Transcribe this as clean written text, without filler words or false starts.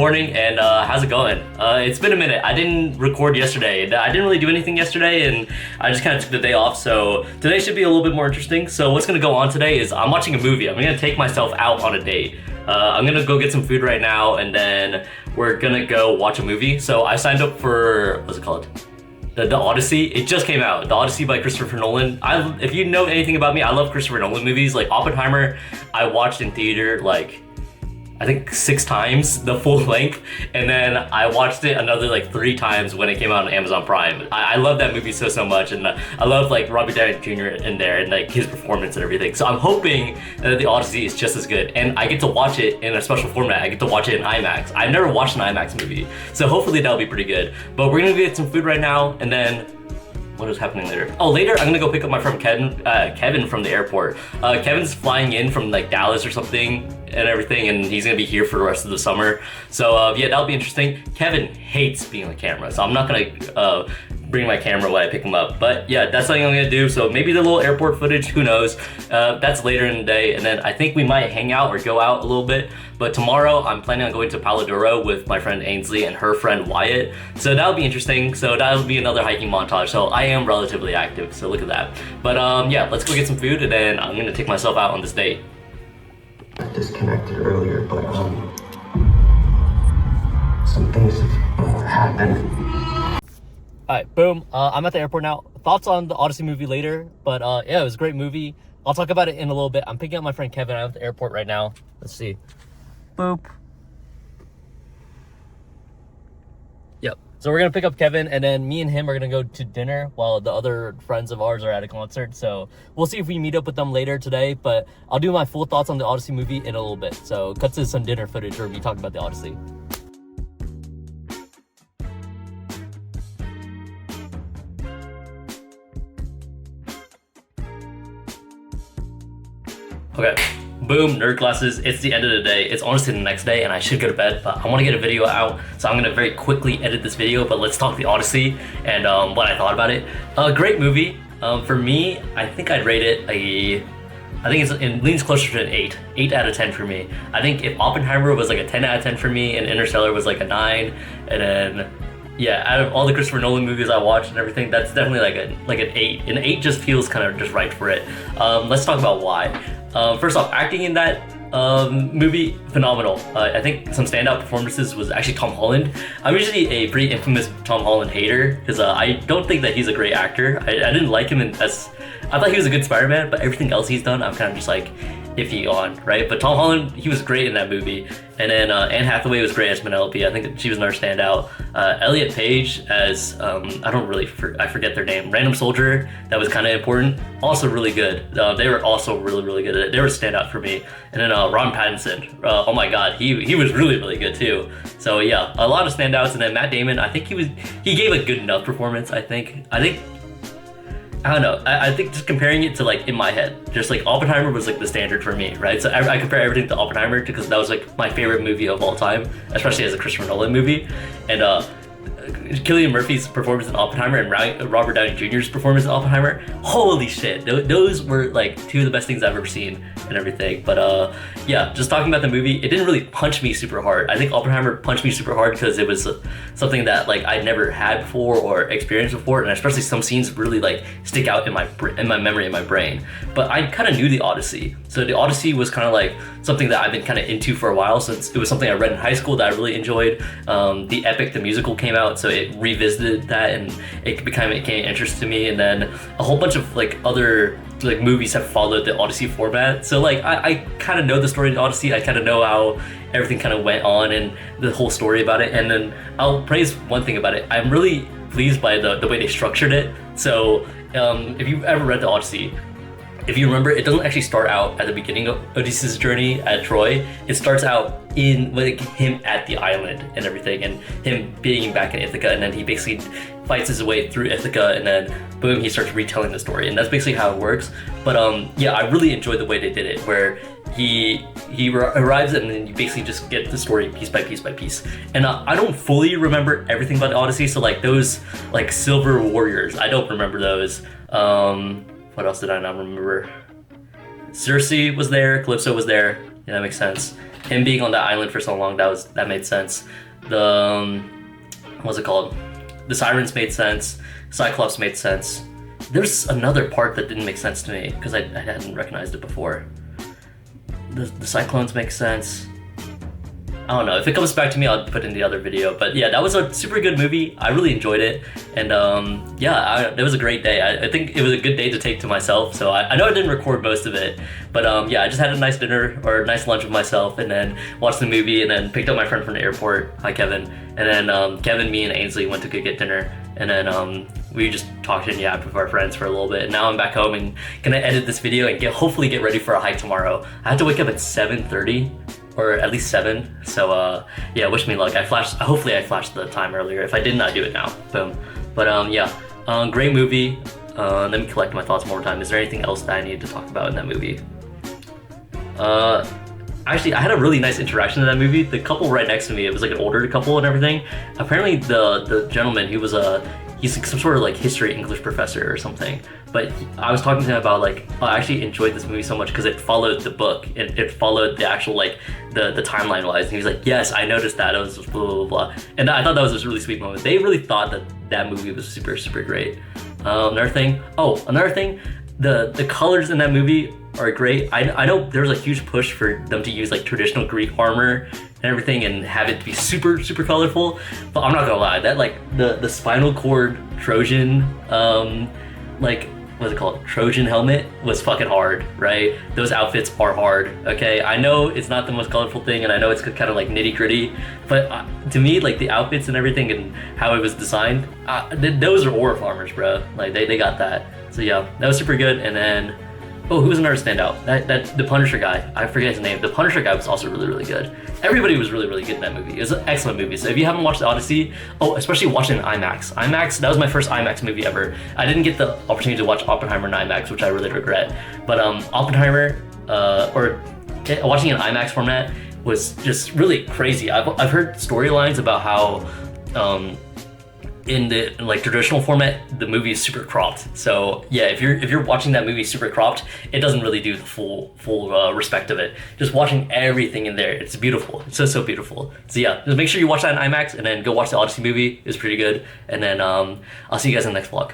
morning, and how's it going? It's been a minute. I didn't record yesterday. I didn't really do anything yesterday, and I just kind of took the day off, so today should be a little bit more interesting. So what's gonna go on today is I'm watching a movie. I'm gonna take myself out on a date. I'm gonna go get some food right now, and then we're gonna go watch a movie. So I signed up for, what's it called? The Odyssey. It just came out. The Odyssey by Christopher Nolan. If you know anything about me, I love Christopher Nolan movies. Like Oppenheimer, I watched in theater like I think 6 times, the full length, and then I watched it another like 3 times when it came out on Amazon Prime. I love that movie so much, and I love like Robert Downey Jr. in there and like his performance and everything. So I'm hoping that the Odyssey is just as good, and I get to watch it in a special format. I get to watch it in IMAX. I've never watched an IMAX movie, so hopefully that'll be pretty good. But we're gonna get some food right now, and then what is happening later? Oh, later I'm gonna go pick up my friend Kevin from the airport. Kevin's flying in from like Dallas or something and everything, and he's gonna be here for the rest of the summer. So yeah, that'll be interesting. Kevin hates being on camera, so I'm not gonna bring my camera when I pick him up. But yeah, that's something I'm gonna do. So maybe the little airport footage, who knows? That's later in the day, and then I think we might hang out or go out a little bit. But tomorrow I'm planning on going to Palo Duro with my friend Ainsley and her friend Wyatt. So that'll be interesting. So that'll be another hiking montage. So I am relatively active, so look at that. But yeah, let's go get some food, and then I'm gonna take myself out on this date. I disconnected earlier, but some things have happened. Alright, boom. I'm at the airport now. Thoughts on the Odyssey movie later, but yeah, it was a great movie. I'll talk about it in a little bit. I'm picking up my friend Kevin. I'm at the airport right now. Let's see. Boop. Yep. So we're gonna pick up Kevin, and then me and him are gonna go to dinner while the other friends of ours are at a concert. So we'll see if we meet up with them later today, but I'll do my full thoughts on the Odyssey movie in a little bit. So cut to some dinner footage where we talk about the Odyssey. Okay, boom, nerd glasses. It's the end of the day. It's honestly the next day, and I should go to bed, but I want to get a video out, so I'm gonna very quickly edit this video. But let's talk the Odyssey and what I thought about it. Great movie. For me, I think I'd rate it I think it leans closer to an 8 out of 10 for me. I think if Oppenheimer was like a 10 out of 10 for me, and Interstellar was like a 9, and then yeah, out of all the Christopher Nolan movies I watched and everything, that's definitely like an 8. An 8 just feels kind of just right for it. Let's talk about why. First off, acting in that movie, phenomenal. I think some standout performances was actually Tom Holland. I'm usually a pretty infamous Tom Holland hater because I don't think that he's a great actor. I didn't like him I thought he was a good Spider-Man, but everything else he's done, I'm kind of just like iffy on, right? But Tom Holland, he was great in that movie. And then Anne Hathaway was great as Penelope. I think that she was another standout. Elliot Page as, I forget their name, Random Soldier, that was kind of important. Also really good. They were also really good at it. They were a standout for me. And then Ron Pattinson, oh my God, he was really good too. So yeah, a lot of standouts. And then Matt Damon, I think he gave a good enough performance, I think. I don't know. I think just comparing it to like in my head, just like Oppenheimer was like the standard for me, right? So I compare everything to Oppenheimer because that was like my favorite movie of all time, especially as a Christopher Nolan movie. And Cillian Murphy's performance in Oppenheimer and Robert Downey Jr.'s performance in Oppenheimer, holy shit, those were like 2 of the best things I've ever seen and everything. But yeah, just talking about the movie, it didn't really punch me super hard. I think Oppenheimer punched me super hard because it was something that like I'd never had before or experienced before, and especially some scenes really like stick out in my memory, in my brain. But I kind of knew the Odyssey, so the Odyssey was kind of like something that I've been kind of into for a while, since it was something I read in high school that I really enjoyed. The Epic, the musical, came out, so it revisited that and it became interest to me. And then a whole bunch of like other like movies have followed the Odyssey format, so like I kind of know the story of the Odyssey. I kind of know how everything kind of went on and the whole story about it. And then I'll praise one thing about it. I'm really pleased by the way they structured it. So if you've ever read the Odyssey, if you remember, it doesn't actually start out at the beginning of Odysseus' journey at Troy. It starts out in like him at the island and everything, and him being back in Ithaca, and then he basically fights his way through Ithaca, and then boom, he starts retelling the story, and that's basically how it works. But yeah, I really enjoyed the way they did it, where he arrives and then you basically just get the story piece by piece by piece. And I don't fully remember everything about the Odyssey, so like those like silver warriors, I don't remember those. What else did I not remember? Circe was there, Calypso was there. Yeah, that makes sense. him being on that island for so long, that made sense. The what's it called? The Sirens made sense. Cyclops made sense. There's another part that didn't make sense to me because I hadn't recognized it before. The Cyclones make sense. I don't know. If it comes back to me, I'll put it in the other video. But yeah, that was a super good movie. I really enjoyed it. And it was a great day. I think it was a good day to take to myself. So I know I didn't record most of it. But yeah, I just had a nice dinner or a nice lunch with myself and then watched the movie and then picked up my friend from the airport. Hi, Kevin. And then Kevin, me, and Ainsley went to go get dinner. And then we just talked and yapped with our friends for a little bit. And now I'm back home and gonna edit this video and hopefully get ready for a hike tomorrow. I have to wake up at 7:30. Or at least 7. So yeah, wish me luck. Hopefully I flashed the time earlier. If I didn't, I do it now. Boom. But yeah, great movie. Let me collect my thoughts one more time. Is there anything else that I need to talk about in that movie? Actually, I had a really nice interaction in that movie. The couple right next to me, it was like an older couple and everything. Apparently the gentleman, he's like some sort of like history English professor or something. But I was talking to him about like, I actually enjoyed this movie so much because it followed the book. It followed the actual like the timeline wise. And he was like, yes, I noticed that. It was just blah, blah, blah. And I thought that was a really sweet moment. They really thought that movie was super, super great. Another thing, the colors in that movie are great. I know there was a huge push for them to use like traditional Greek armor and everything and have it be super, super colorful. But I'm not gonna lie, that like the spinal cord Trojan, like, what's it called? Trojan helmet was fucking hard, right? Those outfits are hard, okay? I know it's not the most colorful thing and I know it's kind of like nitty gritty, but to me, like the outfits and everything and how it was designed, those are Orif armors, bro. Like they got that. So yeah, that was super good. And then, oh, who was another standout? That the Punisher guy. I forget his name. The Punisher guy was also really, really good. Everybody was really, really good in that movie. It was an excellent movie. So if you haven't watched Odyssey, especially watch it in IMAX. that was my first IMAX movie ever. I didn't get the opportunity to watch Oppenheimer in IMAX, which I really regret. But Oppenheimer, watching it in IMAX format was just really crazy. I've heard storylines about how in the like traditional format, the movie is super cropped. So yeah, if you're watching that movie super cropped, it doesn't really do the full respect of it. Just watching everything in there, it's beautiful. It's so beautiful. So yeah, just make sure you watch that in IMAX and then go watch the Odyssey movie. It's pretty good. And then I'll see you guys in the next vlog.